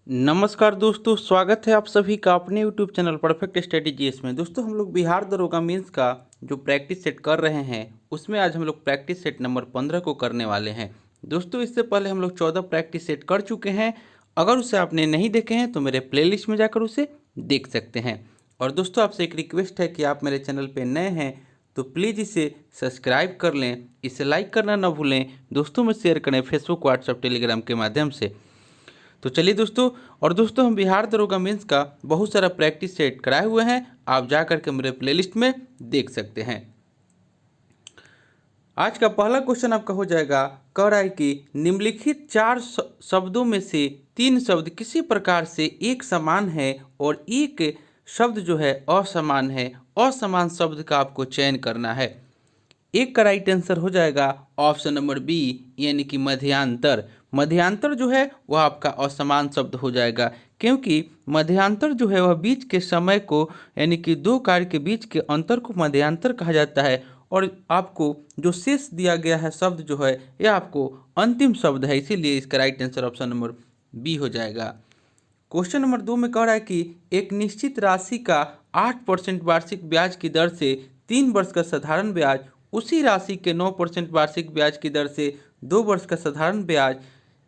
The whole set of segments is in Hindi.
नमस्कार दोस्तों, स्वागत है आप सभी का अपने यूट्यूब चैनल परफेक्ट स्ट्रेटेजीज में। दोस्तों, हम लोग बिहार दरोगा मेंस का जो प्रैक्टिस सेट कर रहे हैं उसमें आज हम लोग प्रैक्टिस सेट नंबर 15 को करने वाले हैं। दोस्तों, इससे पहले हम लोग 14 प्रैक्टिस सेट कर चुके हैं। अगर उसे आपने नहीं देखे हैं तो मेरे प्लेलिस्ट में जाकर उसे देख सकते हैं। और दोस्तों, आपसे एक रिक्वेस्ट है कि आप मेरे चैनल पर नए हैं तो प्लीज़ इसे सब्सक्राइब कर लें, इसे लाइक करना ना भूलें, दोस्तों में शेयर करें फेसबुक, व्हाट्सएप, टेलीग्राम के माध्यम से। तो चलिए दोस्तों, और दोस्तों हम बिहार दरोगा मेंस का बहुत सारा प्रैक्टिस सेट कराए हुए हैं, आप जा करके मेरे प्लेलिस्ट में देख सकते हैं। आज का पहला क्वेश्चन आपका हो जाएगा, कह रहा है कि निम्नलिखित चार शब्दों में से 3 शब्द किसी प्रकार से एक समान है और एक शब्द जो है असमान है। असमान शब्द का आपको चयन करना है। एक का राइट आंसर हो जाएगा ऑप्शन नंबर बी, यानी कि मध्यांतर। मध्यांतर जो है वह आपका असमान शब्द हो जाएगा, क्योंकि मध्यांतर जो है वह बीच के समय को, यानी कि दो कार्य के बीच के अंतर को मध्यांतर कहा जाता है। और आपको जो शेष दिया गया है शब्द जो है यह आपको अंतिम शब्द है, इसीलिए इसका right answer option number B हो जाएगा। क्वेश्चन नंबर 2 में कह रहा है कि एक निश्चित राशि का 8% वार्षिक ब्याज की दर से 3 वर्ष का साधारण ब्याज उसी राशि के 9% वार्षिक ब्याज की दर से 2 वर्ष का साधारण ब्याज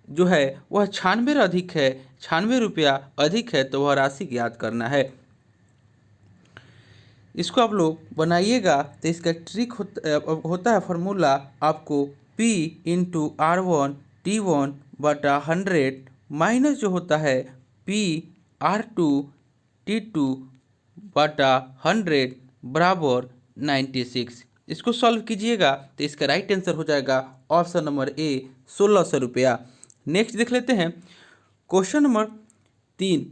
जो है वह 96 रुपया अधिक है, तो वह राशि ज्ञात करना है। इसको आप लोग बनाइएगा तो इसका ट्रिक होता है फॉर्मूला आपको P इंटू R1T1/100 माइनस जो होता है P R2T2/100 बराबर 96। इसको सॉल्व कीजिएगा तो इसका राइट आंसर हो जाएगा ऑप्शन नंबर ए 1600 रुपया। नेक्स्ट देख लेते हैं क्वेश्चन नंबर 3।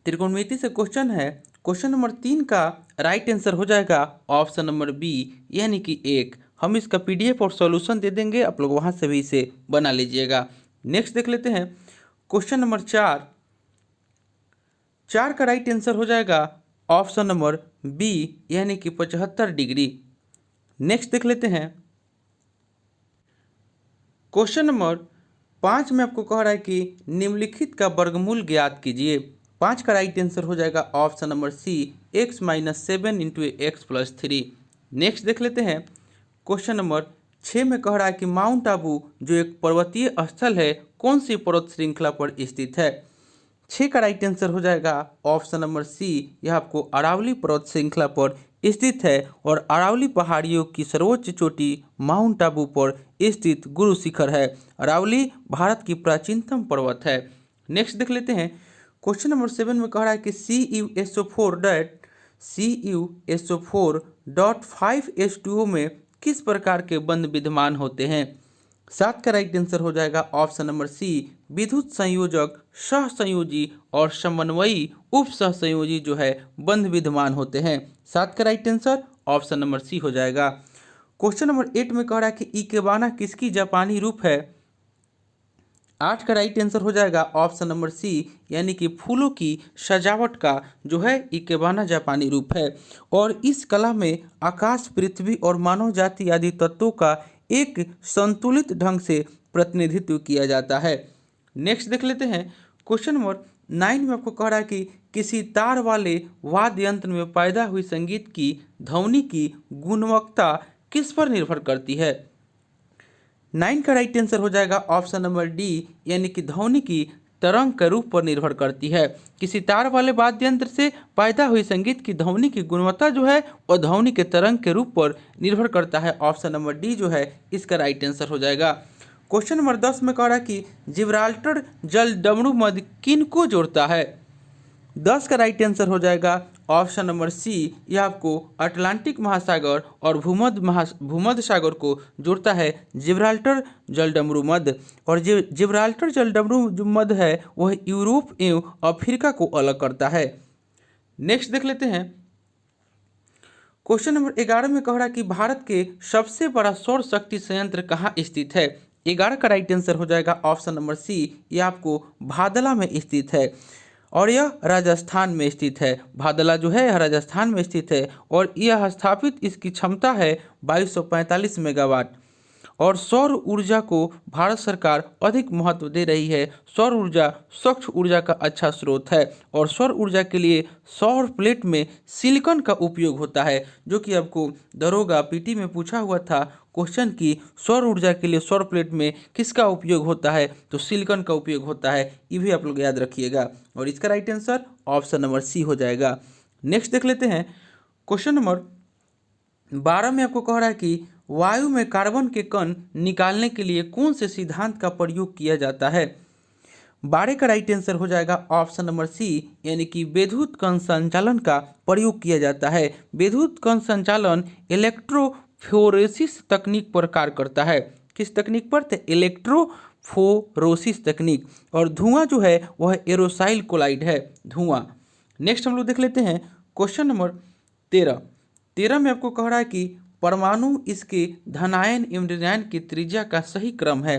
त्रिकोणमिति से क्वेश्चन है। क्वेश्चन नंबर 3 का राइट आंसर हो जाएगा ऑप्शन नंबर बी, यानी कि 1। हम इसका पीडीएफ और सॉल्यूशन दे देंगे, आप लोग वहां से भी इसे बना लीजिएगा। नेक्स्ट देख लेते हैं क्वेश्चन नंबर 4। 4 का राइट आंसर हो जाएगा ऑप्शन नंबर बी, यानी कि 75 डिग्री। नेक्स्ट देख लेते हैं क्वेश्चन नंबर 5 में आपको कह रहा है कि निम्नलिखित का वर्गमूल ज्ञात कीजिए। 5 का राइट आंसर हो जाएगा option number C, x-7 into x+3। Next देख लेते हैं क्वेश्चन नंबर 6 में कह रहा है कि माउंट आबू जो एक पर्वतीय स्थल है कौन सी पर्वत श्रृंखला पर स्थित है। 6 का राइट आंसर हो जाएगा ऑप्शन नंबर सी, यह आपको अरावली पर्वत श्रृंखला पर स्थित है। और अरावली पहाड़ियों की सर्वोच्च चोटी माउंट आबू पर स्थित गुरु शिखर है। अरावली भारत की प्राचीनतम पर्वत है। नेक्स्ट देख लेते हैं क्वेश्चन नंबर 7 में कह रहा है कि CuSO4.5H2O में किस प्रकार के बंध विद्यमान होते हैं। 7 का राइट आंसर हो जाएगा ऑप्शन नंबर सी, विद्युत संयोजक, सहसंयोजी और समन्वयी उप सहसंयोजी जो है बंध विद्यमान होते हैं। 7 का right answer option number C हो जाएगा। क्वेश्चन नंबर 8 में कह रहा है कि इकेबाना किसकी जापानी रूप है। 8 का राइट आंसर हो जाएगा ऑप्शन नंबर सी, यानी कि फूलों की सजावट का जो है इकेबाना जापानी रूप है। और इस कला में आकाश, पृथ्वी और मानव जाति आदि तत्वों का एक संतुलित ढंग से प्रतिनिधित्व किया जाता है। नेक्स्ट देख लेते हैं क्वेश्चन नंबर 9 में आपको कह रहा है कि किसी तार वाले वाद्य यंत्र में पैदा हुई संगीत की ध्वनि की गुणवत्ता किस पर निर्भर करती है। 9 का राइट आंसर हो जाएगा ऑप्शन नंबर डी, यानी कि ध्वनि की तरंग के रूप पर निर्भर करती है। किसी तार वाले वाद्य यंत्र से पैदा हुई संगीत की ध्वनि की गुणवत्ता जो है वह ध्वनि के तरंग के रूप पर निर्भर करता है। ऑप्शन नंबर डी जो है इसका राइट आंसर हो जाएगा। क्वेश्चन नंबर 10 में कह रहा है कि जिब्राल्टर जल डमरू मध्य किन को जोड़ता है। 10 का राइट आंसर हो जाएगा ऑप्शन नंबर सी, यह आपको अटलांटिक महासागर और भूमध्य सागर को जोड़ता है, जिब्राल्टर जलडमरू मध्य। और जिब्राल्टर जलडमरू जो मध्य है वह यूरोप एवं अफ्रीका को अलग करता है। नेक्स्ट देख लेते हैं क्वेश्चन नंबर 11 में कह रहा है कि भारत के सबसे बड़ा सौर शक्ति संयंत्र कहाँ स्थित है। 11 का राइट आंसर हो जाएगा ऑप्शन नंबर सी, यह आपको भादला में स्थित है और यह राजस्थान में स्थित है। भादला जो है यह राजस्थान में स्थित है और यह स्थापित इसकी क्षमता है 2245 मेगावाट। और सौर ऊर्जा को भारत सरकार अधिक महत्व दे रही है। सौर ऊर्जा स्वच्छ ऊर्जा का अच्छा स्रोत है और सौर ऊर्जा के लिए सौर प्लेट में सिलिकॉन का उपयोग होता है, जो कि आपको दरोगा पीटी में पूछा हुआ था क्वेश्चन की सौर ऊर्जा के लिए सौर प्लेट में किसका उपयोग होता है, तो सिलिकॉन का उपयोग होता है। ये भी आप लोग याद रखिएगा और इसका right answer option number C हो जाएगा। नेक्स्ट देख लेते हैं क्वेश्चन नंबर 12 में आपको कह रहा है कि वायु में कार्बन के कण निकालने के लिए कौन से सिद्धांत का प्रयोग किया जाता है। 12 का राइट आंसर हो जाएगा ऑप्शन नंबर सी, यानी कि विद्युत कण संचालन का प्रयोग किया जाता है। विद्युत कण संचालन इलेक्ट्रोफोरेसिस तकनीक पर कार्य करता है। किस तकनीक पर? तो इलेक्ट्रोफोरोसिस तकनीक। और धुआं जो है वह एरोसाइल कोलाइड है, धुआं। नेक्स्ट हम लोग देख लेते हैं क्वेश्चन नंबर 13 में आपको कह रहा है कि परमाणु इसके धनायन एवं ऋणायन की त्रिज्या का सही क्रम है।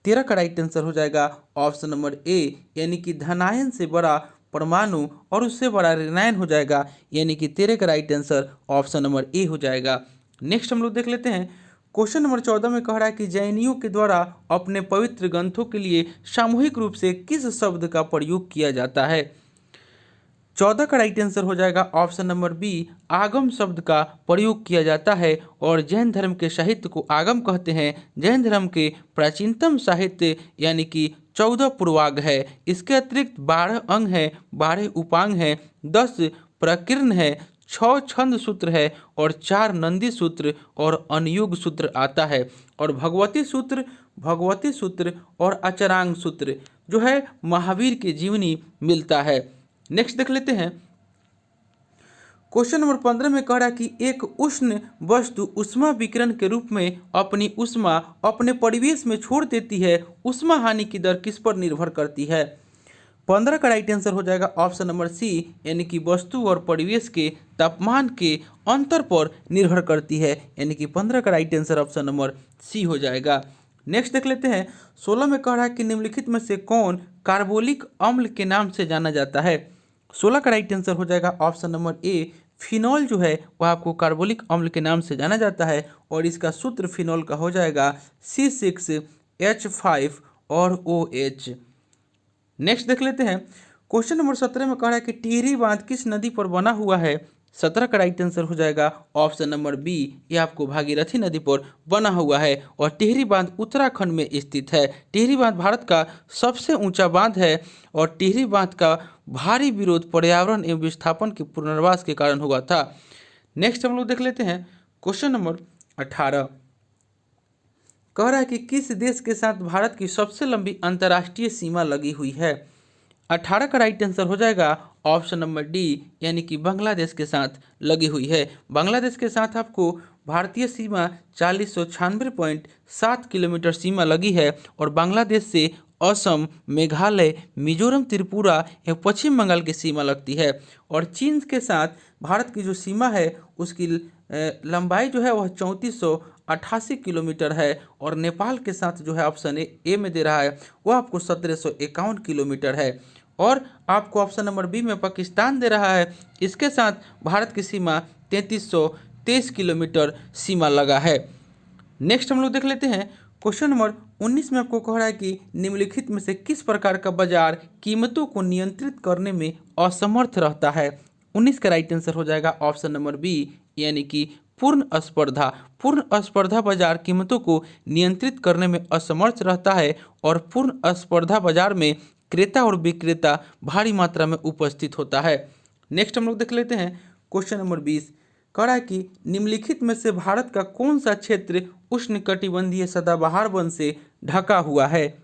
13 का राइट आंसर हो जाएगा ऑप्शन नंबर ए, यानी कि धनायन से बड़ा परमाणु और उससे बड़ा ऋणायन हो जाएगा, यानी कि 13 का राइट आंसर ऑप्शन नंबर ए हो जाएगा। नेक्स्ट हम लोग देख लेते हैं क्वेश्चन नंबर 14 में कह रहा है कि जैनियों के द्वारा अपने पवित्र ग्रंथों के लिए सामूहिक रूप से किस शब्द का प्रयोग किया जाता है। 14 का राइट आंसर हो जाएगा ऑप्शन नंबर बी, आगम शब्द का प्रयोग किया जाता है। और जैन धर्म के साहित्य को आगम कहते हैं। जैन धर्म के प्राचीनतम साहित्य यानी कि 14 पूर्वांग है। इसके अतिरिक्त 12 अंग है, 12 उपांग है, 10 प्रकीर्ण है, 6 छंद सूत्र है और 4 नंदी सूत्र और अनुयुग सूत्र आता है। और भगवती सूत्र और अचरांग सूत्र जो है महावीर के जीवनी मिलता है। नेक्स्ट देख लेते हैं क्वेश्चन नंबर 15 में कह रहा है कि एक उष्ण वस्तु उष्मा विकिरण के रूप में अपनी उष्मा अपने परिवेश में छोड़ देती है। उष्मा हानि की दर किस पर निर्भर करती है। 15 का राइट आंसर हो जाएगा ऑप्शन नंबर सी, यानी कि वस्तु और परिवेश के तापमान के अंतर पर निर्भर करती है, यानी कि 15 का right answer option number C हो जाएगा। नेक्स्ट देख लेते हैं 16 में कह रहा है कि निम्नलिखित में से कौन कार्बोलिक अम्ल के नाम से जाना जाता है। 16 का राइट आंसर हो जाएगा ऑप्शन नंबर ए, फिनॉल जो है वह आपको कार्बोलिक अम्ल के नाम से जाना जाता है और इसका सूत्र फिनॉल का हो जाएगा C6H5 और OH। नेक्स्ट देख लेते हैं क्वेश्चन नंबर 17 में कह रहा है कि टिहरी बांध किस नदी पर बना हुआ है। 17 का राइट आंसर हो जाएगा ऑप्शन नंबर बी, ये आपको भागीरथी नदी पर बना हुआ है और टिहरी बांध उत्तराखंड में स्थित है। टिहरी बांध भारत का सबसे ऊंचा बांध है और टिहरी बांध का भारी विरोध पर्यावरण एवं विस्थापन के पुनर्वास के कारण हुआ था। नेक्स्ट हम लोग देख लेते हैं क्वेश्चन नंबर 18 कह रहा है कि किस देश के साथ भारत की सबसे लंबी अंतर्राष्ट्रीय सीमा लगी हुई है। 18 का राइट आंसर हो जाएगा ऑप्शन नंबर डी, यानी कि बांग्लादेश के साथ लगी हुई है। बांग्लादेश के साथ आपको भारतीय सीमा 4096.7 किलोमीटर सीमा लगी है और बांग्लादेश से असम, मेघालय, मिजोरम, त्रिपुरा एवं पश्चिम बंगाल की सीमा लगती है। और चीन के साथ भारत की जो सीमा है उसकी लंबाई जो है वह 3488 किलोमीटर है और नेपाल के साथ जो है ऑप्शन ए में दे रहा है वह आपको 1751 किलोमीटर है। और आपको ऑप्शन नंबर बी में पाकिस्तान दे रहा है, इसके साथ भारत की सीमा 3323 किलोमीटर सीमा लगा है। नेक्स्ट हम लोग देख लेते हैं क्वेश्चन नंबर 19 में आपको कह रहा है कि निम्नलिखित में से किस प्रकार का बाजार कीमतों को नियंत्रित करने में असमर्थ रहता है। 19 का राइट आंसर हो जाएगा ऑप्शन नंबर बी, यानी कि पूर्ण स्पर्धा। पूर्ण स्पर्धा बाजार कीमतों को नियंत्रित करने में असमर्थ रहता है और पूर्ण स्पर्धा बाजार में क्रेता और विक्रेता भारी मात्रा में उपस्थित होता है। नेक्स्ट हम लोग देख लेते हैं क्वेश्चन नंबर 20 कह रहा है कि निम्नलिखित में से भारत का कौन सा क्षेत्र उष्णकटिबंधीय सदाबहार वन से ढका हुआ है।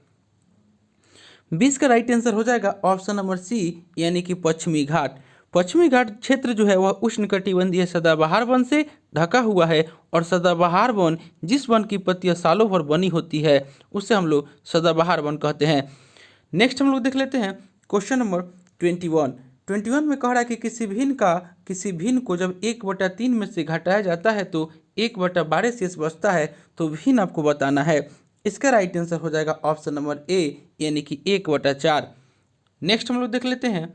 20 का राइट आंसर हो जाएगा ऑप्शन नंबर सी, यानी कि पश्चिमी घाट। पश्चिमी घाट क्षेत्र जो है वह उष्णकटिबंधीय सदाबहार वन से ढका हुआ है और सदाबहार वन जिस वन की पत्तियां सालों भर बनी होती है उसे हम लोग सदाबहार वन कहते हैं। नेक्स्ट हम लोग देख लेते हैं क्वेश्चन नंबर 21 में कह रहा है कि किसी भिन्न को जब 1/3 में से घटाया जाता है तो 1/12 शेष बचता है, तो भिन्न आपको बताना है। इसका राइट आंसर हो जाएगा ऑप्शन नंबर ए, यानी कि 1/4। नेक्स्ट हम लोग देख लेते हैं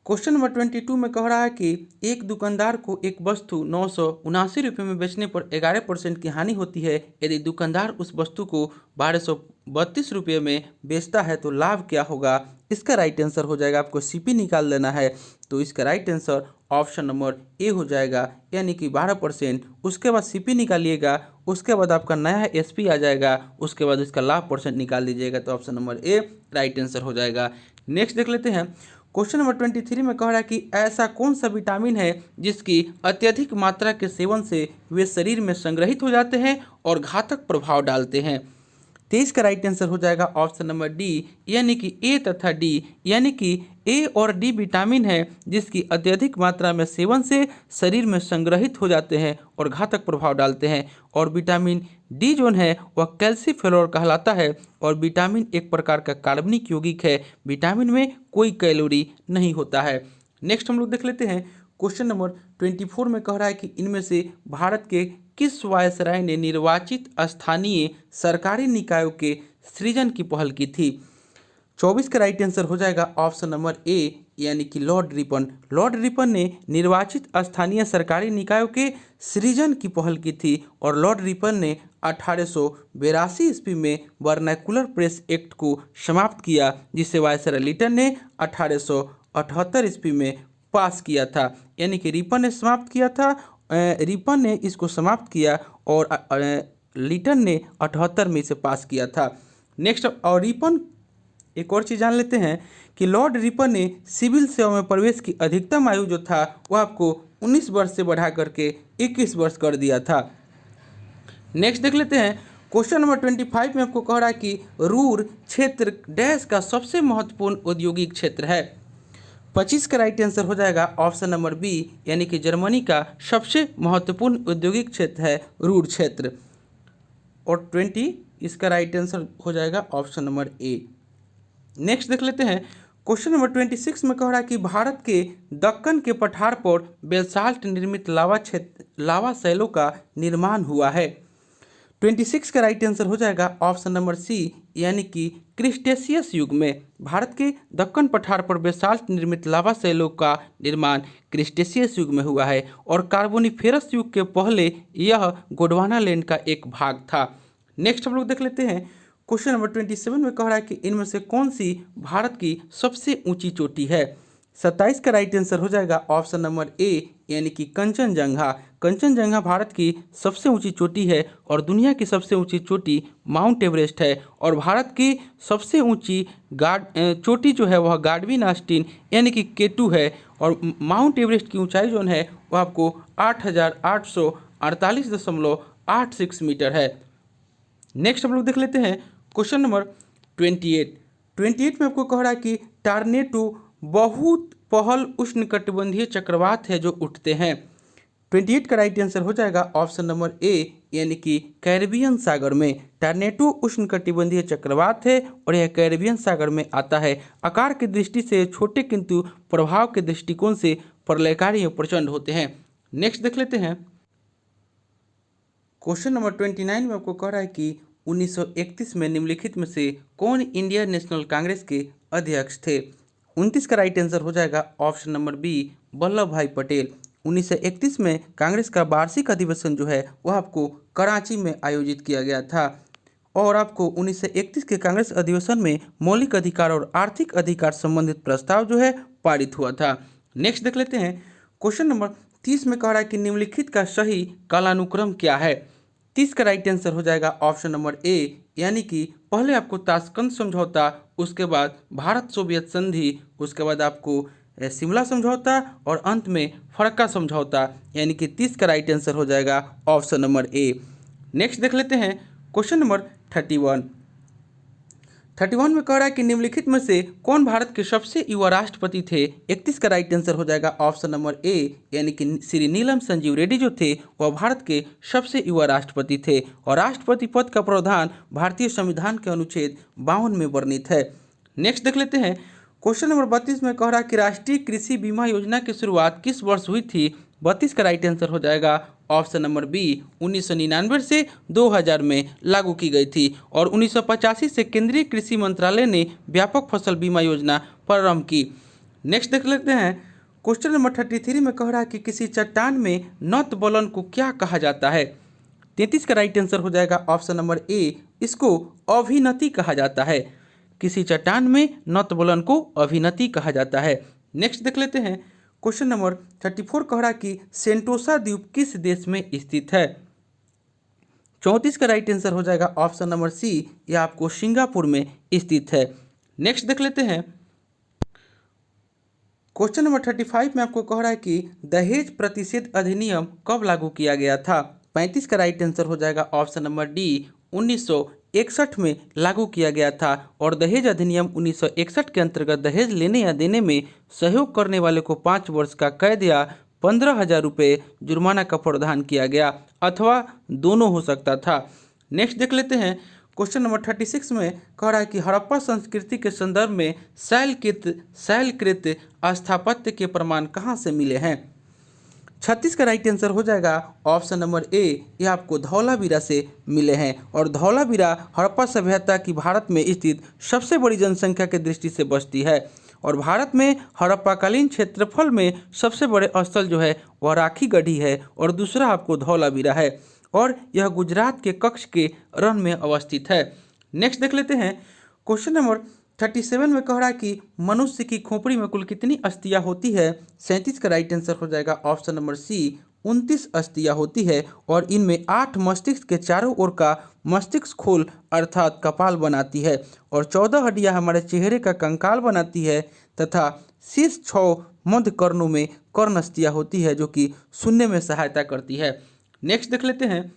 क्वेश्चन नंबर 22 में कह रहा है कि एक दुकानदार को एक वस्तु 979 में बेचने पर 11% की हानि होती है। यदि दुकानदार उस वस्तु को 1232 में बेचता है तो लाभ क्या होगा। इसका राइट आंसर हो जाएगा, आपको सीपी निकाल लेना है। तो इसका राइट आंसर ऑप्शन नंबर ए हो जाएगा, यानी कि 12%। उसके बाद सीपी निकालिएगा, उसके बाद आपका नया एसपी आ जाएगा, उसके बाद इसका लाभ परसेंट निकाल दीजिएगा। तो ऑप्शन नंबर ए राइट आंसर हो जाएगा। नेक्स्ट देख लेते हैं। क्वेश्चन नंबर 23 में कह रहा है कि ऐसा कौन सा विटामिन है जिसकी अत्यधिक मात्रा के सेवन से वे शरीर में संग्रहित हो जाते हैं और घातक प्रभाव डालते हैं। 23 का राइट आंसर हो जाएगा ऑप्शन नंबर डी, यानी कि ए तथा डी, यानी कि ए और डी विटामिन है जिसकी अत्यधिक मात्रा में सेवन से शरीर में संग्रहित हो जाते हैं और घातक प्रभाव डालते हैं। और विटामिन डी जो है वह कैल्सीफेरोल कहलाता है और विटामिन एक प्रकार का कार्बनिक यौगिक है। विटामिन में कोई कैलोरी नहीं होता है। नेक्स्ट हम लोग देख लेते हैं। क्वेश्चन नंबर 24 में कह रहा है कि इनमें से भारत के किस वायसराय ने निर्वाचित स्थानीय सरकारी निकायों के सृजन की पहल की थी। 24 का राइट आंसर हो जाएगा ऑप्शन नंबर ए, यानी कि लॉर्ड रिपन। लॉर्ड रिपन ने निर्वाचित स्थानीय सरकारी निकायों के सृजन की पहल की थी और लॉर्ड रिपन ने 1882 ईस्वी में वर्नाकुलर प्रेस एक्ट को समाप्त किया, जिसे वायसराय लिटन ने 1878 ईस्वी में पास किया था। यानी कि रिपन ने समाप्त किया था, रिपन ने इसको समाप्त किया और लिटन ने 78 में इसे पास किया था। नेक्स्ट, और रिपन एक और चीज़ जान लेते हैं कि लॉर्ड रिपन ने सिविल सेवा में प्रवेश की अधिकतम आयु जो था वह आपको 19 वर्ष से बढ़ा करके 21 वर्ष कर दिया था। नेक्स्ट देख लेते हैं। क्वेश्चन नंबर 25 में आपको कह रहा है कि रूर क्षेत्र डैश का सबसे महत्वपूर्ण औद्योगिक क्षेत्र है। 25 का राइट आंसर हो जाएगा ऑप्शन नंबर बी, यानी कि जर्मनी का सबसे महत्वपूर्ण औद्योगिक क्षेत्र है रूर क्षेत्र। और 20 इसका राइट आंसर हो जाएगा ऑप्शन नंबर ए। नेक्स्ट देख लेते हैं। क्वेश्चन नंबर 26 में कह रहा है कि भारत के दक्कन के पठार पर बेसाल्ट निर्मित लावा शैलों का निर्माण हुआ है। 26 का राइट आंसर हो जाएगा ऑप्शन नंबर सी, यानी कि क्रिस्टेशियस युग में। भारत के दक्कन पठार पर बेसाल्ट निर्मित लावा शैलों का निर्माण क्रिस्टेशियस युग में हुआ है और कार्बोनिफेरस युग के पहले यह गोंडवाना लैंड का एक भाग था। नेक्स्ट हम लोग देख लेते हैं। क्वेश्चन नंबर 27 में कह रहा है कि इनमें से कौन सी भारत की सबसे ऊंची चोटी है। 27 का राइट आंसर हो जाएगा ऑप्शन नंबर ए, यानी कि कंचनजंगा। कंचनजंगा भारत की सबसे ऊंची चोटी है और दुनिया की सबसे ऊंची चोटी माउंट एवरेस्ट है। और भारत की सबसे ऊंची चोटी जो है वह गाडविन आस्टीन यानी कि K2 है। और माउंट एवरेस्ट की ऊंचाई जो है वह आपको 8,848.86 मीटर है। नेक्स्ट हम लोग देख लेते हैं। क्वेश्चन नंबर 28 में आपको कह रहा है कि टॉर्नेडो बहुत पहल उष्णकटिबंधीय चक्रवात है जो उठते हैं। 28 का राइट आंसर हो जाएगा ऑप्शन नंबर ए, यानी कि कैरिबियन सागर में। टॉर्नेडो उष्णकटिबंधीय चक्रवात है और यह कैरिबियन सागर में आता है। आकार की दृष्टि से छोटे किंतु प्रभाव के दृष्टिकोण से प्रलयकारी और प्रचंड होते हैं। नेक्स्ट देख लेते हैं। क्वेश्चन नंबर 29 में आपको कह रहा है कि 1931 में निम्नलिखित में से कौन इंडियन नेशनल कांग्रेस के अध्यक्ष थे। 29 का राइट आंसर हो जाएगा ऑप्शन नंबर बी, वल्लभ भाई पटेल। 1931 में कांग्रेस का वार्षिक अधिवेशन जो है वह आपको कराची में आयोजित किया गया था और आपको 1931 के कांग्रेस अधिवेशन में मौलिक अधिकार और आर्थिक अधिकार संबंधित प्रस्ताव जो है पारित हुआ था। नेक्स्ट देख लेते हैं। क्वेश्चन नंबर 30 में कह रहा है कि निम्नलिखित का सही कालानुक्रम क्या है। 30 का राइट आंसर हो जाएगा ऑप्शन नंबर ए, यानी कि पहले आपको ताशकंद समझौता, उसके बाद भारत सोवियत संधि, उसके बाद आपको शिमला समझौता और अंत में फरक्का समझौता, यानी कि 30 का राइट आंसर हो जाएगा ऑप्शन नंबर ए। नेक्स्ट देख लेते हैं। क्वेश्चन नंबर 31 में कह रहा है कि निम्नलिखित में से कौन भारत के सबसे युवा राष्ट्रपति थे। 31 का राइट आंसर हो जाएगा ऑप्शन नंबर ए, यानी कि श्री नीलम संजीव रेड्डी जो थे वह भारत के सबसे युवा राष्ट्रपति थे और राष्ट्रपति पद का प्रावधान भारतीय संविधान के अनुच्छेद 52 में वर्णित है। नेक्स्ट देख लेते हैं। क्वेश्चन नंबर 32 में कह रहा है कि राष्ट्रीय कृषि बीमा योजना की शुरुआत किस वर्ष हुई थी। 32 का राइट आंसर हो जाएगा ऑप्शन नंबर बी, 1999 से 2000 में लागू की गई थी और 1985 से केंद्रीय कृषि मंत्रालय ने व्यापक फसल बीमा योजना प्रारंभ की। नेक्स्ट देख लेते हैं क्वेश्चन नंबर 33 में कह रहा है कि किसी चट्टान में नतबलन को क्या कहा जाता है। 33 का राइट आंसर हो जाएगा ऑप्शन नंबर ए, इसको अभिनति कहा जाता है। किसी चट्टान में नतबलन को अभिनति कहा जाता है। नेक्स्ट देख लेते हैं क्वेश्चन नंबर 34 कह रहा है कि सेंटोसा द्वीप किस देश में स्थित है। 34 का राइट आंसर हो जाएगा ऑप्शन नंबर सी, यह आपको सिंगापुर में स्थित है। नेक्स्ट देख लेते हैं क्वेश्चन नंबर 35 में आपको कह रहा है कि दहेज प्रतिषेध अधिनियम कब लागू किया गया था। 35 का राइट आंसर हो जाएगा ऑप्शन नंबर डी, 1961 में लागू किया गया था। और दहेज अधिनियम 1961 के अंतर्गत दहेज लेने या देने में सहयोग करने वाले को 5 वर्ष का कैद या 15,000 रुपये जुर्माना का प्रावधान किया गया, अथवा दोनों हो सकता था। नेक्स्ट देख लेते हैं क्वेश्चन नंबर 36 में कह रहा है कि हड़प्पा संस्कृति के संदर्भ में शैलकृत स्थापत्य के प्रमाण कहाँ से मिले हैं। 36 का राइट आंसर हो जाएगा ऑप्शन नंबर ए, ये आपको धौलावीरा से मिले हैं। और धौलावीरा हड़प्पा सभ्यता की भारत में स्थित सबसे बड़ी जनसंख्या की दृष्टि से बसती है। और भारत में हड़प्पाकालीन क्षेत्रफल में सबसे बड़े स्थल जो है वह राखी गढ़ी है, और दूसरा आपको धौलावीरा है, और यह गुजरात के कच्छ के रण में अवस्थित है। नेक्स्ट देख लेते हैं क्वेश्चन नंबर 37 में कह रहा है कि मनुष्य की खोपड़ी में कुल कितनी अस्थियां होती है। 37 का राइट आंसर हो जाएगा ऑप्शन नंबर सी, 29 अस्थियां होती है। और इनमें 8 मस्तिष्क के चारों ओर का मस्तिष्क खोल अर्थात कपाल बनाती है, और 14 हड्डियां हमारे चेहरे का कंकाल बनाती है, तथा शीर्ष 6 मध्य कर्णों में कर्ण अस्थियां होती है जो कि सुनने में सहायता करती है। नेक्स्ट देख लेते हैं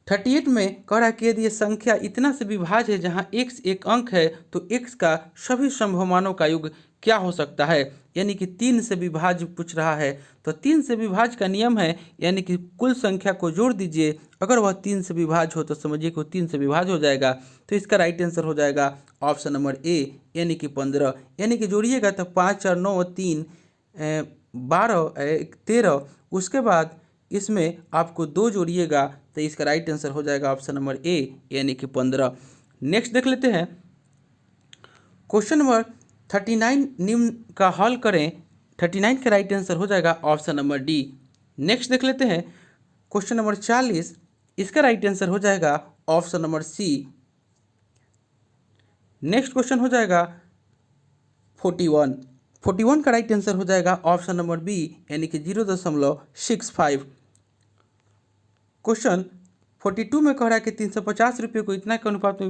38 में कह रहा है कि यदि ये संख्या इतना से विभाज्य है जहां x एक अंक है तो x का सभी संभव मानों का योग क्या हो सकता है। यानी कि 3 से विभाज्य पूछ रहा है, तो 3 से विभाज्य का नियम है, यानी कि कुल संख्या को जोड़ दीजिए, अगर वह 3 से विभाज्य हो तो समझिए कि 3 से विभाज्य हो जाएगा। तो इसका राइट आंसर हो जाएगा ऑप्शन नंबर ए, यानी कि 15। यानी कि जोड़िएगा तो 5 और 9 3 12 13, उसके बाद इसमें आपको 2 जोड़िएगा तो इसका राइट आंसर हो जाएगा ऑप्शन नंबर ए, यानी कि 15। नेक्स्ट देख लेते हैं क्वेश्चन नंबर 39 निम्न का हल करें। 39 का राइट आंसर हो जाएगा ऑप्शन नंबर डी। नेक्स्ट देख लेते हैं क्वेश्चन नंबर 40, इसका राइट आंसर हो जाएगा option number C. Next question हो जाएगा 41 का राइट आंसर हो जाएगा ऑप्शन नंबर बी, यानी कि 0.65। क्वेश्चन 42 में कह रहा है कि 350 रुपये को इतना के अनुपात में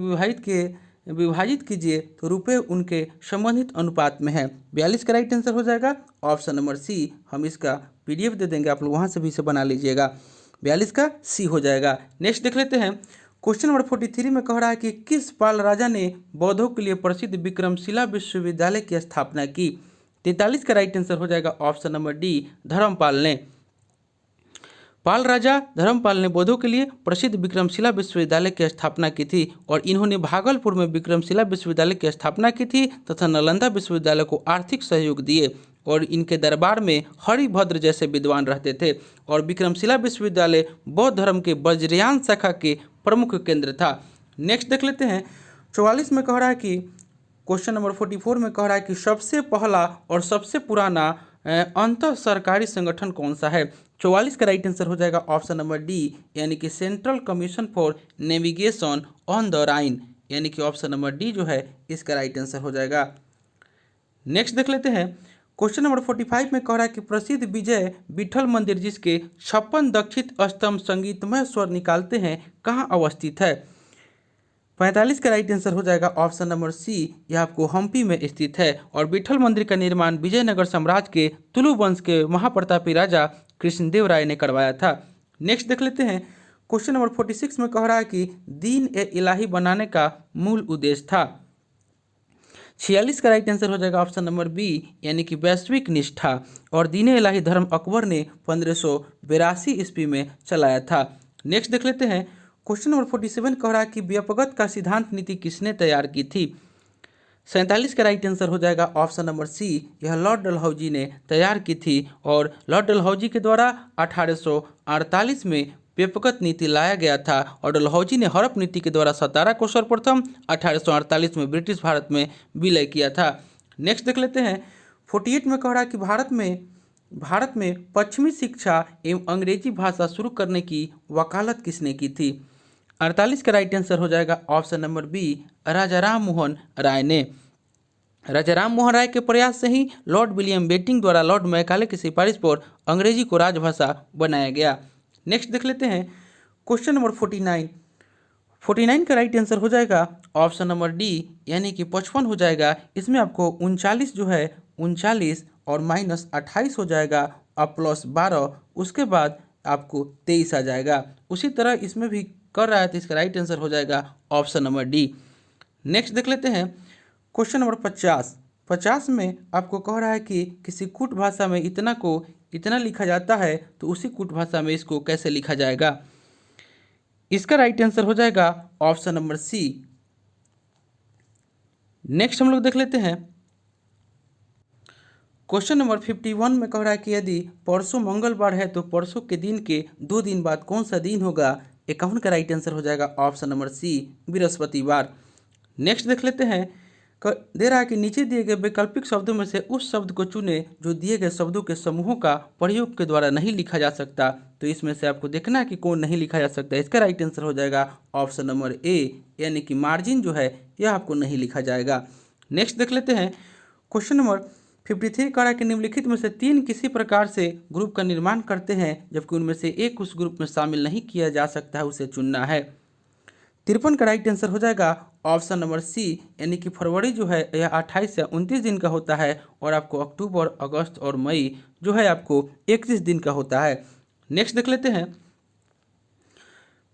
विभाजित कीजिए तो रुपये उनके संबंधित अनुपात में है। 42 का राइट आंसर हो जाएगा ऑप्शन नंबर सी। हम इसका PDF दे देंगे, आप लोग वहाँ से भी इसे बना लीजिएगा। 42 का सी हो जाएगा। नेक्स्ट देख लेते हैं क्वेश्चन नंबर 43 में कह रहा है कि किस पाल राजा ने बौद्धों के लिए प्रसिद्ध विक्रमशिला विश्वविद्यालय की स्थापना की। 43 का राइट आंसर हो जाएगा ऑप्शन नंबर डी, धर्मपाल ने। पाल राजा धर्मपाल ने बौद्धों के लिए प्रसिद्ध विक्रमशिला विश्वविद्यालय की स्थापना की थी, और इन्होंने भागलपुर में विक्रमशिला विश्वविद्यालय की स्थापना की थी तथा नालंदा विश्वविद्यालय को आर्थिक सहयोग दिए। और इनके दरबार में हरिभद्र जैसे विद्वान रहते थे। और विक्रमशिला विश्वविद्यालय बौद्ध धर्म के वज्रयान शाखा के प्रमुख केंद्र था। नेक्स्ट देख लेते हैं 44 में कह रहा है कि क्वेश्चन नंबर 44 में कह रहा है कि सबसे पहला और सबसे पुराना अंतः सरकारी संगठन कौन सा है। 44 का राइट आंसर हो जाएगा ऑप्शन नंबर डी, यानी कि central commission for navigation on the Rhine, यानी कि ऑप्शन नंबर डी जो है इसका राइट आंसर हो जाएगा। नेक्स्ट देख लेते हैं क्वेश्चन नंबर 45 में कह रहा है कि प्रसिद्ध विजय विठल मंदिर जिसके 56 दक्षित स्तंभ संगीतमय स्वर निकालते हैं कहाँ अवस्थित है। 45 का राइट आंसर हो जाएगा ऑप्शन नंबर सी, यह आपको हम्पी में स्थित है। और विठल मंदिर का निर्माण विजयनगर साम्राज्य के तुलु वंश के महाप्रतापी राजा कृष्णदेव राय ने करवाया था। नेक्स्ट देख लेते हैं क्वेश्चन नंबर 46 में कह रहा है कि दीन ए इलाही बनाने का मूल उद्देश्य था। 46 का राइट आंसर हो जाएगा ऑप्शन नंबर बी, यानी कि वैश्विक निष्ठा। और दीन ए इलाही धर्म अकबर ने 1582 ईस्वी में चलाया था। नेक्स्ट देख लेते हैं क्वेश्चन नंबर 47 कह रहा है कि व्यापकता का सिद्धांत नीति किसने तैयार की थी। 47 का राइट आंसर हो जाएगा ऑप्शन नंबर सी, यह लॉर्ड डलहौजी ने तैयार की थी। और लॉर्ड डलहौजी के द्वारा 1848 में व्यापकता नीति लाया गया था। और डलहौजी ने हड़प नीति के द्वारा सतारा को सर्वप्रथम 1848 में ब्रिटिश भारत में विलय किया था। नेक्स्ट देख लेते हैं 48 में कह रहा है कि भारत में पश्चिमी शिक्षा एवं अंग्रेजी भाषा शुरू करने की वकालत किसने की थी। 48 का राइट आंसर हो जाएगा ऑप्शन नंबर बी, राजा राम मोहन राय ने। राजा राम मोहन राय के प्रयास से ही लॉर्ड विलियम बेंटिंक द्वारा लॉर्ड मैकाले की सिफारिश पर अंग्रेजी को राजभाषा बनाया गया। नेक्स्ट देख लेते हैं क्वेश्चन नंबर 49 का राइट आंसर हो जाएगा ऑप्शन नंबर डी यानी कि 55 हो जाएगा। इसमें आपको 39 जो है 39 और माइनस 28 हो जाएगा और प्लस 12, उसके बाद आपको 23 आ जाएगा। उसी तरह इसमें भी कर रहा है तो इसका राइट आंसर हो जाएगा ऑप्शन नंबर डी। नेक्स्ट देख लेते हैं क्वेश्चन नंबर 50 में आपको कह रहा है कि किसी कूट भाषा में इतना को इतना लिखा जाता है तो उसी कूट भाषा में इसको कैसे लिखा जाएगा। इसका राइट आंसर हो जाएगा ऑप्शन नंबर सी। नेक्स्ट हम लोग देख लेते हैं क्वेश्चन नंबर 51 में कह रहा है कि यदि परसों मंगलवार है तो परसों के दिन के 2 दिन बाद कौन सा दिन होगा। 51 का राइट आंसर हो जाएगा ऑप्शन नंबर सी, बृहस्पतिवार। नेक्स्ट देख लेते हैं दे रहा है कि नीचे दिए गए वैकल्पिक शब्दों में से उस शब्द को चुने जो दिए गए शब्दों के समूहों का प्रयोग के द्वारा नहीं लिखा जा सकता। तो इसमें से आपको देखना है कि कौन नहीं लिखा जा सकता। इसका राइट आंसर हो जाएगा ऑप्शन नंबर ए यानी कि मार्जिन जो है यह आपको नहीं लिखा जाएगा। नेक्स्ट देख लेते हैं क्वेश्चन नंबर 53 कह रहा है कि निम्नलिखित में से 3 किसी प्रकार से ग्रुप का निर्माण करते हैं जबकि उनमें से एक उस ग्रुप में शामिल नहीं किया जा सकता है, उसे चुनना है। 53 का राइट आंसर हो जाएगा ऑप्शन नंबर सी यानी कि फरवरी जो है यह 28 से 29 दिन का होता है और आपको अक्टूबर, अगस्त और मई जो है आपको 31 दिन का होता है। नेक्स्ट देख लेते हैं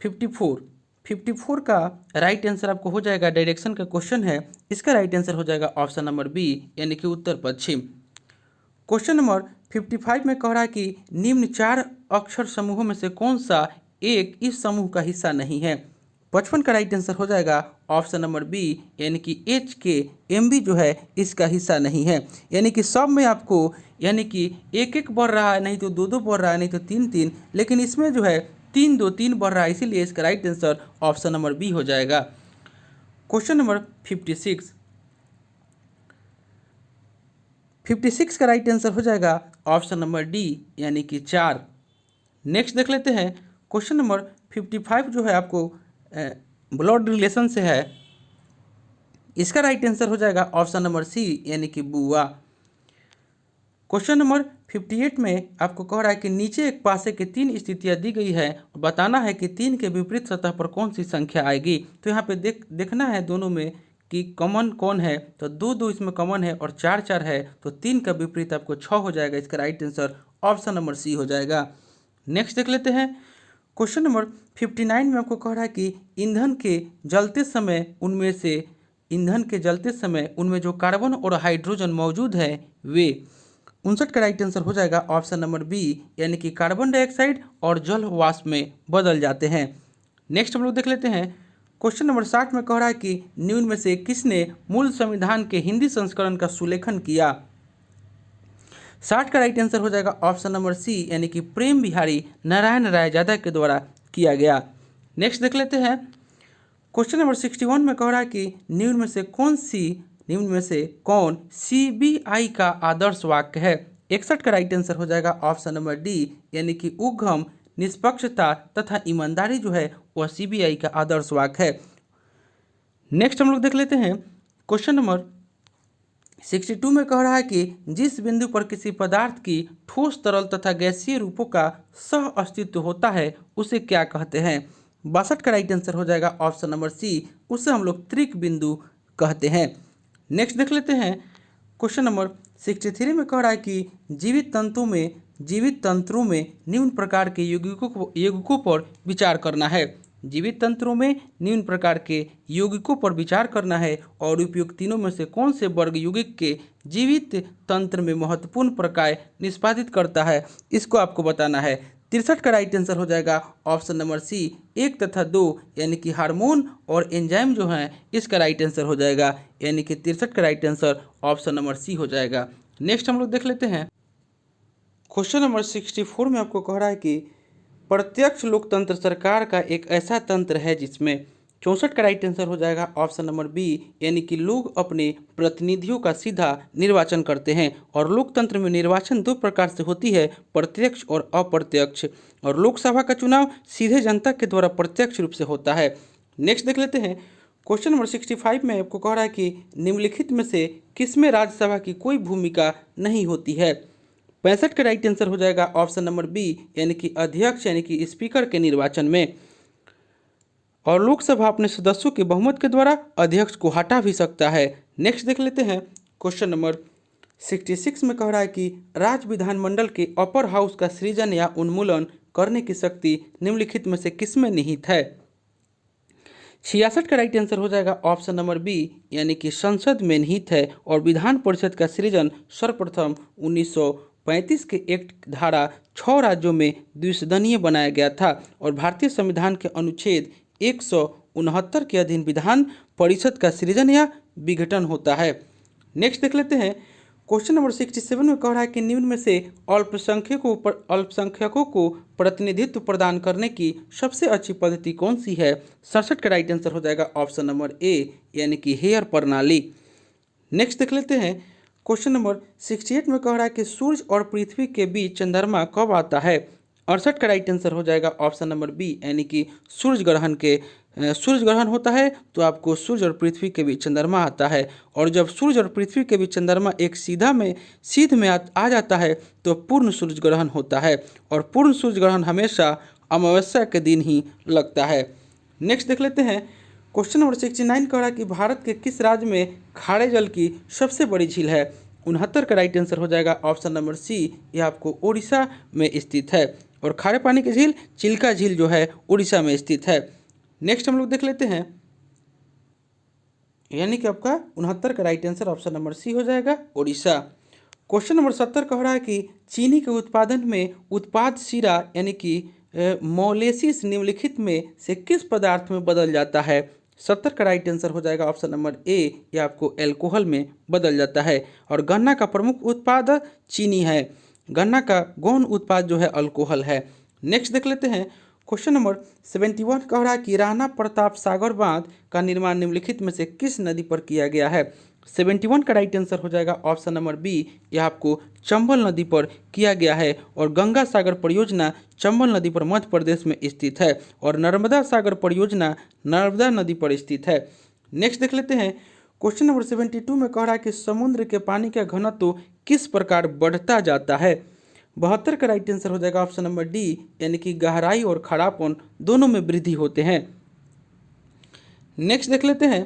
54 का राइट आंसर आपको हो जाएगा, डायरेक्शन का क्वेश्चन है, इसका राइट आंसर हो जाएगा ऑप्शन नंबर बी यानी कि उत्तर पश्चिम। क्वेश्चन नंबर 55 में कह रहा है कि निम्न 4 अक्षर समूहों में से कौन सा एक इस समूह का हिस्सा नहीं है। 55 का राइट आंसर हो जाएगा ऑप्शन नंबर बी यानी कि एच के एम बी जो है इसका हिस्सा नहीं है। यानी कि सब में आपको यानी कि एक एक बढ़ रहा है, नहीं तो दो दो बढ़ रहा है, नहीं तो तीन तीन, लेकिन इसमें जो है 3 2 3 बढ़ रहा है, इसीलिए इसका right answer option number B हो जाएगा। क्वेश्चन नंबर 56 का राइट आंसर हो जाएगा ऑप्शन नंबर डी यानी कि 4। नेक्स्ट देख लेते हैं क्वेश्चन नंबर 55 जो है आपको ब्लड रिलेशन से है, इसका राइट आंसर हो जाएगा ऑप्शन नंबर सी यानी कि बुआ। क्वेश्चन नंबर 58 में आपको कह रहा है कि नीचे एक पासे की 3 स्थितियां दी गई है और बताना है कि 3 के विपरीत सतह पर कौन सी संख्या आएगी। तो यहाँ पे देखना है दोनों में कि कॉमन कौन है, तो 2 2 इसमें कॉमन है और 4 4 है, तो 3 का विपरीत आपको 6 हो जाएगा। इसका right answer option number C हो जाएगा। नेक्स्ट देख लेते हैं क्वेश्चन नंबर 59 में आपको कह रहा है कि ईंधन के जलते समय उनमें जो कार्बन और हाइड्रोजन मौजूद है वे 59 का राइट आंसर हो जाएगा ऑप्शन नंबर बी यानी कि कार्बन डाइऑक्साइड और जल वाष्प में बदल जाते हैं। नेक्स्ट हम लोग देख लेते हैं क्वेश्चन नंबर 60 में कह रहा है कि निम्न में से किसने मूल संविधान के हिंदी संस्करण का सुलेखन किया। 60 का राइट आंसर हो जाएगा ऑप्शन नंबर सी यानी कि प्रेम बिहारी नारायण रायजादा के द्वारा किया गया। नेक्स्ट देख लेते हैं क्वेश्चन नंबर 61 में कह रहा है कि निम्न में से कौन सीबीआई का आदर्श वाक्य है। 61 का राइट आंसर हो जाएगा ऑप्शन नंबर डी यानी कि उद्यम, निष्पक्षता तथा ईमानदारी जो है वह सीबीआई का आदर्श वाक्य है। नेक्स्ट हम लोग देख लेते हैं क्वेश्चन नंबर 62 में कह रहा है कि जिस बिंदु पर किसी पदार्थ की ठोस, तरल तथा गैसीय रूपों का सह अस्तित्व होता है उसे क्या कहते हैं। 62 का राइट आंसर हो जाएगा ऑप्शन नंबर सी, उसे हम लोग त्रिक बिंदु कहते हैं। नेक्स्ट देख लेते हैं क्वेश्चन नंबर 63 में कह रहा है कि जीवित तंत्रों में निम्न प्रकार के यौगिकों पर विचार करना है। जीवित तंत्रों में निम्न प्रकार के यौगिकों पर विचार करना है और उपयुक्त तीनों में से कौन से वर्ग यौगिक के जीवित तंत्र में महत्वपूर्ण प्रक्रिया निष्पादित करता है, इसको आपको बताना है। 63 का राइट आंसर हो जाएगा ऑप्शन नंबर सी 1 तथा 2 यानी कि हार्मोन और एंजाइम जो हैं, इसका राइट आंसर हो जाएगा यानी कि 63 का right answer option number C हो जाएगा। नेक्स्ट हम लोग देख लेते हैं क्वेश्चन नंबर 64 में आपको कह रहा है कि प्रत्यक्ष लोकतंत्र सरकार का एक ऐसा तंत्र है जिसमें 64 का राइट आंसर हो जाएगा ऑप्शन नंबर बी, यानी कि लोग अपने प्रतिनिधियों का सीधा निर्वाचन करते हैं। और लोकतंत्र में निर्वाचन दो प्रकार से होती है, प्रत्यक्ष और अप्रत्यक्ष। और लोकसभा का चुनाव सीधे जनता के द्वारा प्रत्यक्ष रूप से होता है। नेक्स्ट देख लेते हैं, क्वेश्चन नंबर 65 में आपको कह रहा है कि निम्नलिखित में से किसमें राज्यसभा की कोई भूमिका नहीं होती है। 65 का राइट आंसर हो जाएगा ऑप्शन नंबर बी, यानी कि अध्यक्ष यानी कि स्पीकर के निर्वाचन में। और लोकसभा अपने सदस्यों के बहुमत के द्वारा अध्यक्ष को हटा भी सकता है। नेक्स्ट देख लेते हैं, क्वेश्चन नंबर 66 में कह रहा है कि राज्य विधानमंडल के अपर हाउस का सृजन या उन्मूलन करने की शक्ति निम्नलिखित में से किसमें निहित है। 66 का राइट आंसर हो जाएगा ऑप्शन नंबर बी, यानी कि संसद में निहित है। और विधान परिषद का सृजन सर्वप्रथम 1935 के एक्ट धारा 6 राज्यों में द्विसदनीय बनाया गया था। और भारतीय संविधान के अनुच्छेद 169 के अधीन विधान परिषद का सृजन या विघटन होता है। नेक्स्ट देख लेते हैं, क्वेश्चन नंबर 67 में कह रहा है कि निम्न में से अल्पसंख्यकों को प्रतिनिधित्व प्रदान करने की सबसे अच्छी पद्धति कौन सी है। 67 का राइट आंसर हो जाएगा ऑप्शन नंबर ए, यानी कि हेयर प्रणाली। नेक्स्ट देख लेते हैं, क्वेश्चन नंबर 68 में कह रहा है कि सूर्य और पृथ्वी के बीच चंद्रमा कब आता है। 68 का राइट आंसर हो जाएगा ऑप्शन नंबर बी, यानी कि सूर्य ग्रहण होता है तो आपको सूर्य और पृथ्वी के बीच चंद्रमा आता है। और जब सूर्य और पृथ्वी के बीच चंद्रमा एक सीध में आ जाता है तो पूर्ण सूर्य ग्रहण होता है। और पूर्ण सूर्य ग्रहण हमेशा अमावस्या के दिन ही लगता है। नेक्स्ट देख लेते हैं, क्वेश्चन नंबर 69 कह रहा है कि भारत के किस राज्य में खारे जल की सबसे बड़ी झील है। 69 का राइट आंसर हो जाएगा ऑप्शन नंबर सी, यह आपको उड़ीसा में स्थित है। और खारे पानी की झील चिल्का झील जो है उड़ीसा में स्थित है। नेक्स्ट हम लोग देख लेते हैं, यानी कि आपका 69 का right answer option number C हो जाएगा उड़ीसा। क्वेश्चन नंबर 70 कह रहा है कि चीनी के उत्पादन में उत्पाद शीरा यानी कि मोलेसिस निम्नलिखित में से किस पदार्थ में बदल जाता है। 70 का राइट आंसर हो जाएगा ऑप्शन नंबर ए, यह आपको एल्कोहल में बदल जाता है। और गन्ना का प्रमुख उत्पाद चीनी है, गन्ना का गौण उत्पाद जो है अल्कोहल है। नेक्स्ट देख लेते हैं, क्वेश्चन नंबर 71 कह रहा है कि राणा प्रताप सागर बांध का निर्माण निम्नलिखित में से किस नदी पर किया गया है। 71 का राइट आंसर हो जाएगा ऑप्शन नंबर बी, यह आपको चंबल नदी पर किया गया है। और गंगा सागर परियोजना चंबल नदी पर मध्य प्रदेश में स्थित है। और नर्मदा सागर परियोजना नर्मदा नदी पर स्थित है। नेक्स्ट देख लेते हैं, क्वेश्चन नंबर 72 में कह रहा है कि समुद्र के पानी का घनत्व किस प्रकार बढ़ता जाता है। 72 का राइट आंसर हो जाएगा ऑप्शन नंबर डी, यानी कि गहराई और खड़ापन दोनों में वृद्धि होते हैं। नेक्स्ट देख लेते हैं,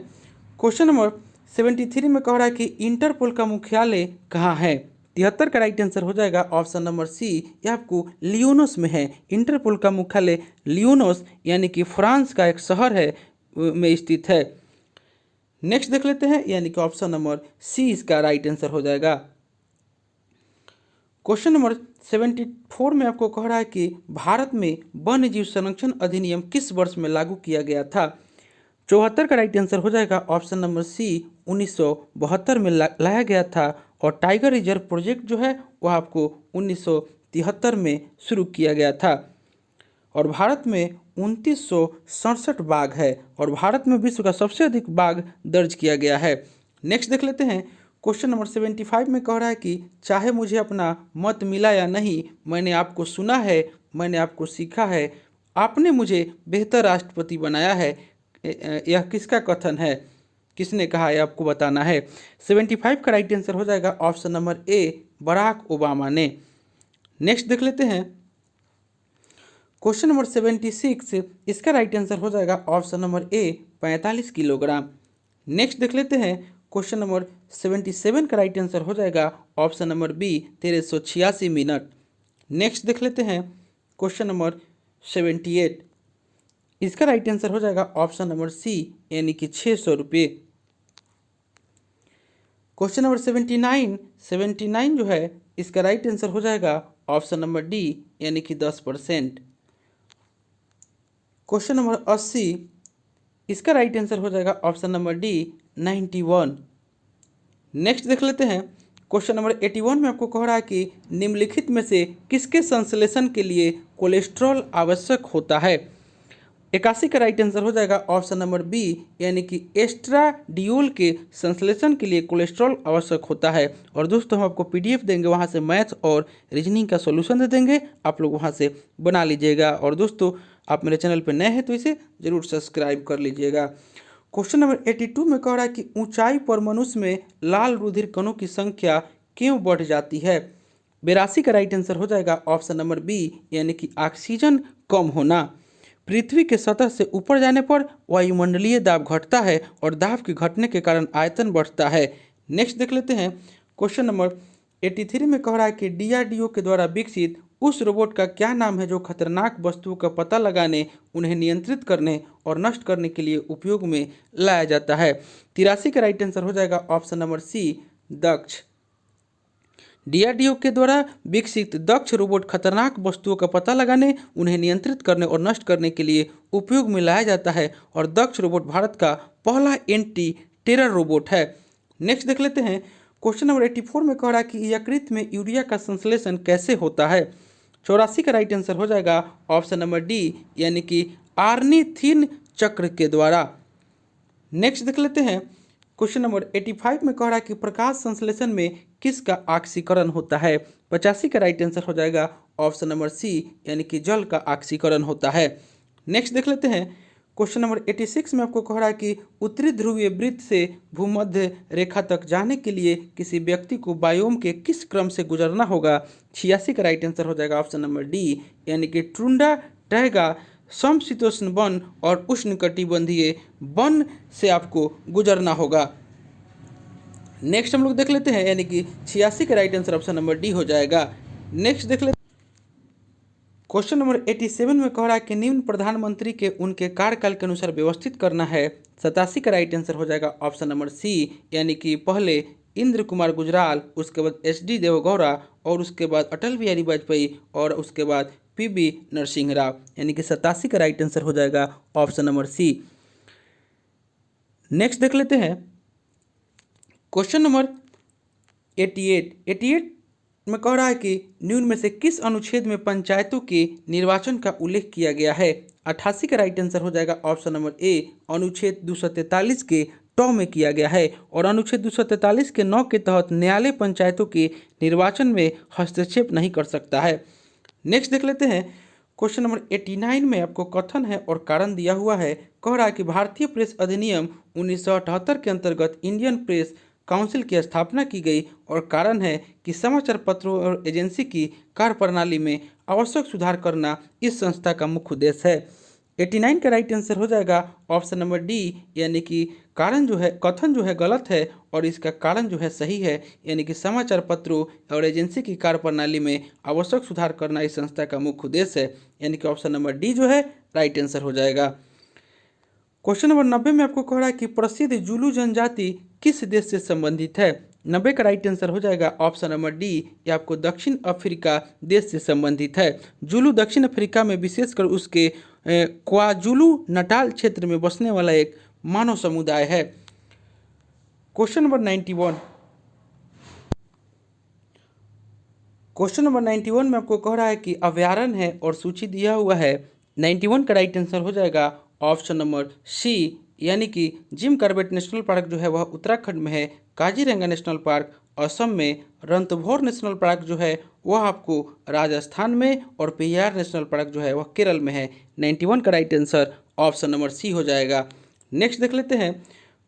क्वेश्चन नंबर 73 में कह रहा है कि इंटरपोल का मुख्यालय कहाँ है। 73 का राइट आंसर हो जाएगा ऑप्शन नंबर सी, यह आपको लियोनस में है। इंटरपोल का मुख्यालय लियोनस यानी कि फ्रांस का एक शहर है में स्थित है। नेक्स्ट देख लेते हैं, यानी कि ऑप्शन नंबर सी इसका राइट आंसर हो जाएगा। क्वेश्चन नंबर 74 में आपको कह रहा है कि भारत में वन्य जीव संरक्षण अधिनियम किस वर्ष में लागू किया गया था। 74 का राइट आंसर हो जाएगा ऑप्शन नंबर सी, 1972 में लाया गया था। और टाइगर रिजर्व प्रोजेक्ट जो है वह आपको 1973 में शुरू किया गया था। और भारत में 2967 बाघ है। और भारत में विश्व का सबसे अधिक बाघ दर्ज किया गया है। नेक्स्ट देख लेते हैं, क्वेश्चन नंबर 75 में कह रहा है कि चाहे मुझे अपना मत मिला या नहीं, मैंने आपको सुना है, मैंने आपको सीखा है, आपने मुझे बेहतर राष्ट्रपति बनाया है। यह किसका कथन है, किसने कहा है, आपको बताना है। 75 का राइट आंसर हो जाएगा option number A, Barack Obama ने। नेक्स्ट देख लेते हैं, क्वेश्चन नंबर 76 इसका राइट आंसर हो जाएगा ऑप्शन नंबर ए, 45 किलोग्राम। नेक्स्ट देख लेते हैं, क्वेश्चन नंबर 77 का राइट आंसर हो जाएगा option number B, 1386 minute. Next देख लेते हैं, क्वेश्चन नंबर 78 इसका राइट आंसर हो जाएगा ऑप्शन नंबर सी, यानी कि 600 रुपये। क्वेश्चन नंबर 79 जो है इसका राइट आंसर हो जाएगा ऑप्शन नंबर डी, यानी कि 10%। क्वेश्चन नंबर 80 इसका राइट आंसर हो जाएगा ऑप्शन नंबर डी, 91। नेक्स्ट देख लेते हैं, क्वेश्चन नंबर 81 में आपको कह रहा है कि निम्नलिखित में से किसके संश्लेषण के लिए कोलेस्ट्रॉल आवश्यक होता है। 81 का राइट आंसर हो जाएगा ऑप्शन नंबर बी, यानी कि एस्ट्राडियोल के संश्लेषण के लिए कोलेस्ट्रॉल आवश्यक होता है। और दोस्तों हम आपको पीडीएफ देंगे, वहां से मैथ्स और रीजनिंग का सॉल्यूशन दे देंगे, आप लोग वहां से बना लीजिएगा। और दोस्तों आप मेरे चैनल पर नए हैं तो इसे जरूर सब्सक्राइब कर लीजिएगा। क्वेश्चन नंबर 82 में कह रहा है कि ऊंचाई पर मनुष्य में लाल रुधिर कणों की संख्या क्यों बढ़ जाती है। 82 का राइट आंसर हो जाएगा ऑप्शन नंबर बी, यानी कि ऑक्सीजन कम होना। पृथ्वी के सतह से ऊपर जाने पर वायुमंडलीय दाब घटता है और दाब के घटने के कारण आयतन बढ़ता है। नेक्स्ट देख लेते हैं क्वेश्चन नंबर 83 में कह रहा है कि डीआरडीओ के द्वारा विकसित उस रोबोट का क्या नाम है जो खतरनाक वस्तुओं का पता लगाने, उन्हें नियंत्रित करने और नष्ट करने के लिए उपयोग में लाया जाता है। 83 का राइट आंसर हो जाएगा ऑप्शन नंबर सी, दक्ष। डीआरडीओ के द्वारा विकसित दक्ष रोबोट खतरनाक वस्तुओं का पता लगाने, उन्हें नियंत्रित करने और नष्ट करने के लिए उपयोग में लाया जाता है। और दक्ष रोबोट भारत का पहला एंटी टेरर रोबोट है। नेक्स्ट देख लेते हैं क्वेश्चन नंबर 84 में कह रहा है कि यकृत में यूरिया का संश्लेषण कैसे होता है। 84 का राइट आंसर हो जाएगा ऑप्शन नंबर डी, यानी कि आर्निथिन चक्र के द्वारा। नेक्स्ट देख लेते हैं क्वेश्चन नंबर 85 में कह रहा है कि प्रकाश संश्लेषण में किसका ऑक्सीकरण होता है। 85 का राइट आंसर हो जाएगा ऑप्शन नंबर सी, यानी कि जल का ऑक्सीकरण होता है। नेक्स्ट देख लेते हैं क्वेश्चन नंबर 86 में आपको कह रहा है कि उत्तरी ध्रुवीय वृत्त से भूमध्य रेखा तक जाने के लिए किसी व्यक्ति को बायोम के किस क्रम से गुजरना होगा। 86 का राइट आंसर हो जाएगा ऑप्शन नंबर डी, यानी कि टुंड्रा, टैगा, समशीतोष्ण वन और उष्णकटिबंधीय वन से आपको गुजरना होगा। नेक्स्ट हम लोग देख लेते हैं, यानी कि 86 का right answer option number D हो जाएगा। नेक्स्ट देख लेते क्वेश्चन नंबर 87 में कह रहा है कि निम्न प्रधानमंत्री के उनके कार्यकाल के अनुसार व्यवस्थित करना है। 87 का राइट आंसर हो जाएगा ऑप्शन नंबर सी, यानी कि पहले इंद्र कुमार गुजराल, उसके बाद एच.डी. देवगौड़ा और उसके बाद अटल बिहारी वाजपेयी और उसके बाद पी.बी. नरसिंह राव, यानी कि 87 का राइट आंसर हो जाएगा ऑप्शन नंबर सी। नेक्स्ट देख लेते हैं क्वेश्चन नंबर 88 में कह रहा है कि निम्न में से किस अनुच्छेद में पंचायतों के निर्वाचन का उल्लेख किया गया है। 88 का राइट आंसर हो जाएगा ऑप्शन नंबर ए, अनुच्छेद 243 के टॉ में किया गया है। और अनुच्छेद 243 के 9 के तहत न्यायालय पंचायतों के निर्वाचन में हस्तक्षेप नहीं कर सकता है। नेक्स्ट देख लेते हैं क्वेश्चन नंबर 89 में आपको कथन है और कारण दिया हुआ है। कह रहा है कि भारतीय प्रेस अधिनियम 1978 के अंतर्गत इंडियन प्रेस काउंसिल की स्थापना की गई और कारण है कि समाचार पत्रों और एजेंसी की कार्यप्रणाली में आवश्यक सुधार करना इस संस्था का मुख्य उद्देश्य है। 89 का राइट आंसर हो जाएगा ऑप्शन नंबर डी, यानी कि कारण जो है, कथन जो है गलत है और इसका कारण जो है सही है, यानी कि समाचार पत्रों और एजेंसी की कार्यप्रणाली में आवश्यक सुधार करना इस संस्था का मुख्य उद्देश्य है, यानी कि ऑप्शन नंबर डी जो है राइट आंसर हो जाएगा। क्वेश्चन नंबर 90 में आपको कह रहा है कि प्रसिद्ध जुलू जनजाति किस देश से संबंधित है। 90 का राइट आंसर हो जाएगा ऑप्शन नंबर डी, ये आपको दक्षिण अफ्रीका देश से संबंधित है। जुलू दक्षिण अफ्रीका में विशेषकर उसके क्वाजुलू नटाल क्षेत्र में बसने वाला एक मानव समुदाय है। क्वेश्चन नंबर 91 में आपको कह रहा है कि अभ्यारण्य है और सूची दिया हुआ है। 91 का राइट आंसर हो जाएगा ऑप्शन नंबर सी, यानी कि जिम कॉर्बेट नेशनल पार्क जो है वह उत्तराखंड में है। काजीरंगा नेशनल पार्क असम में, रणथंभौर नेशनल पार्क जो है वह आपको राजस्थान में और पेरियार नेशनल पार्क जो है वह केरल में है। 91 का right answer option number C हो जाएगा। नेक्स्ट देख लेते हैं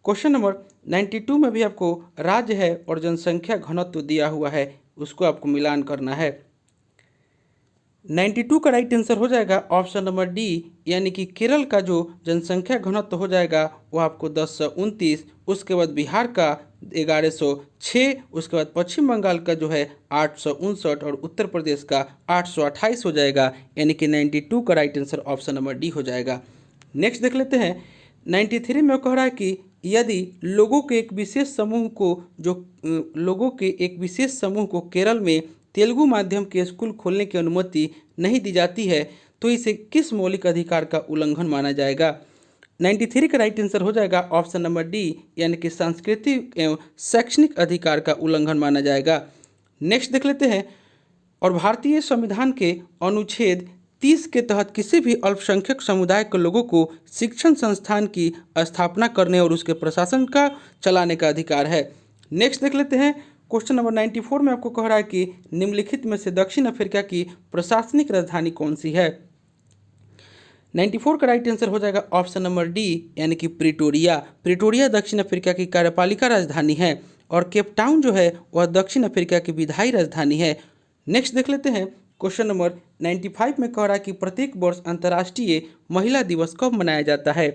क्वेश्चन नंबर 92 में भी आपको राज्य है और जनसंख्या घनत्व दिया हुआ है, उसको आपको मिलान करना है। 92 का राइट आंसर हो जाएगा ऑप्शन नंबर डी, यानी कि केरल का जो जनसंख्या घनत्व हो जाएगा वो आपको 1029, उसके बाद बिहार का 1106, उसके बाद पश्चिम बंगाल का जो है 859 और उत्तर प्रदेश का 828 हो जाएगा, यानी कि 92 का right answer option number D हो जाएगा। नेक्स्ट देख लेते हैं 93 में कह रहा है कि यदि लोगों के एक विशेष समूह को केरल में तेलुगु माध्यम के स्कूल खोलने की अनुमति नहीं दी जाती है तो इसे किस मौलिक अधिकार का उल्लंघन माना जाएगा। 93 का राइट आंसर हो जाएगा ऑप्शन नंबर डी, यानी कि सांस्कृतिक एवं शैक्षणिक अधिकार का उल्लंघन माना जाएगा। नेक्स्ट देख लेते हैं और भारतीय संविधान के अनुच्छेद 30 के तहत किसी भी अल्पसंख्यक समुदाय के लोगों को शिक्षण संस्थान की स्थापना करने और उसके प्रशासन का चलाने का अधिकार है। नेक्स्ट देख लेते हैं क्वेश्चन नंबर 94 में आपको कह रहा है कि निम्नलिखित में से दक्षिण अफ्रीका की प्रशासनिक राजधानी कौन सी है। 94 का राइट आंसर हो जाएगा ऑप्शन नंबर डी यानी कि प्रिटोरिया। प्रिटोरिया दक्षिण अफ्रीका की कार्यपालिका राजधानी है और केप टाउन जो है वह दक्षिण अफ्रीका की विधायी राजधानी है। नेक्स्ट देख लेते हैं क्वेश्चन नंबर 95 में कह रहा है कि प्रत्येक वर्ष अंतर्राष्ट्रीय महिला दिवस कब मनाया जाता है।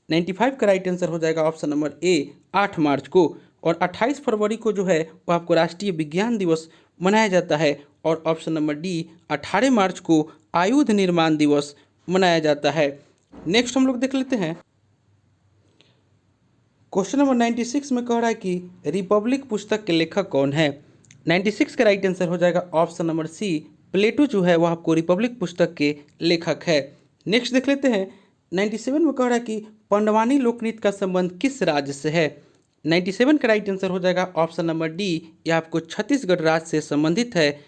95 का राइट आंसर हो जाएगा ऑप्शन नंबर ए 8 मार्च को, और 28 फरवरी को जो है वह आपको राष्ट्रीय विज्ञान दिवस मनाया जाता है, और ऑप्शन नंबर डी 18 मार्च को आयुध निर्माण दिवस मनाया जाता है। नेक्स्ट हम लोग देख लेते हैं क्वेश्चन नंबर 96 में कह रहा है कि रिपब्लिक पुस्तक के लेखक कौन है। 96 का राइट आंसर हो जाएगा ऑप्शन नंबर सी प्लेटो जो है वह आपको रिपब्लिक पुस्तक के लेखक है। नेक्स्ट देख लेते हैं 97 में कह रहा है कि पंडवानी लोकनृत्य का संबंध किस राज्य से है। 97 का राइट आंसर हो जाएगा ऑप्शन नंबर डी, यह आपको छत्तीसगढ़ राज्य से संबंधित है,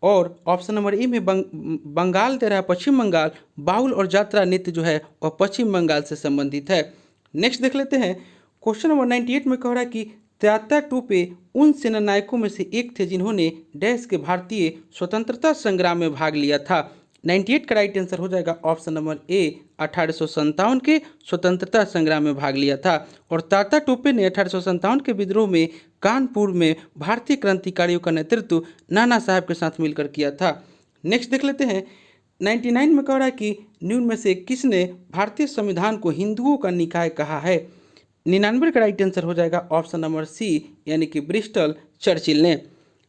और ऑप्शन नंबर ई में बंगाल दे रहा है पश्चिम बंगाल, बाउल और जात्रा नृत्य जो है वह पश्चिम बंगाल से संबंधित है। नेक्स्ट देख लेते हैं क्वेश्चन नंबर 98 में कह रहा है कि त्यात्या टोपे उन सेनानायकों में से एक थे जिन्होंने डैश के भारतीय स्वतंत्रता संग्राम में भाग लिया था। 98 का राइट आंसर हो जाएगा ऑप्शन नंबर ए 1857 के स्वतंत्रता संग्राम में भाग लिया था, और तात्या टोपे ने 1857 के विद्रोह में कानपुर में भारतीय क्रांतिकारियों का नेतृत्व नाना साहब के साथ मिलकर किया था। नेक्स्ट देख लेते हैं 99 में कह रहा है कि निम्न में से किसने भारतीय संविधान को हिंदुओं का निकाय कहा है। 99 का राइट आंसर हो जाएगा ऑप्शन नंबर सी यानी कि ब्रिस्टल चर्चिल ने।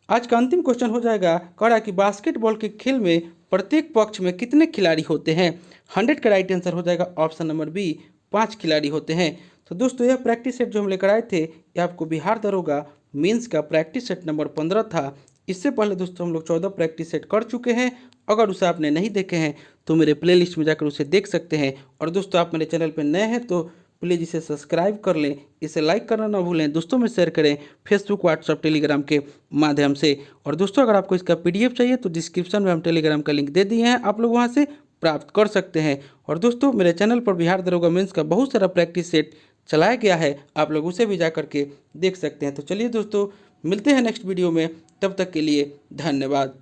आज का अंतिम क्वेश्चन हो जाएगा, कह रहा है कि बास्केटबॉल के खेल में प्रत्येक पक्ष में कितने खिलाड़ी होते हैं। 100 का राइट आंसर हो जाएगा ऑप्शन नंबर बी 5 खिलाड़ी होते हैं। तो दोस्तों यह प्रैक्टिस सेट जो हम लेकर आए थे यह आपको बिहार दरोगा मेंस का प्रैक्टिस सेट नंबर 15 था। इससे पहले दोस्तों हम लोग 14 प्रैक्टिस सेट कर चुके हैं। अगर उसे आपने नहीं देखे हैं तो मेरे प्लेलिस्ट में जाकर उसे देख सकते हैं। और दोस्तों आप मेरे चैनल पर नए हैं तो प्लीज़ इसे सब्सक्राइब कर लें, इसे लाइक करना ना भूलें, दोस्तों में शेयर करें फेसबुक व्हाट्सअप टेलीग्राम के माध्यम से। और दोस्तों अगर आपको इसका PDF चाहिए तो डिस्क्रिप्शन में हम टेलीग्राम का लिंक दे दिए हैं, आप लोग वहां से प्राप्त कर सकते हैं। और दोस्तों मेरे चैनल पर बिहार दरोगा मेंस का बहुत सारा प्रैक्टिस सेट चलाया गया है, आप लोग उसे भी जा करके देख सकते हैं। तो चलिए दोस्तों मिलते हैं नेक्स्ट वीडियो में, तब तक के लिए धन्यवाद।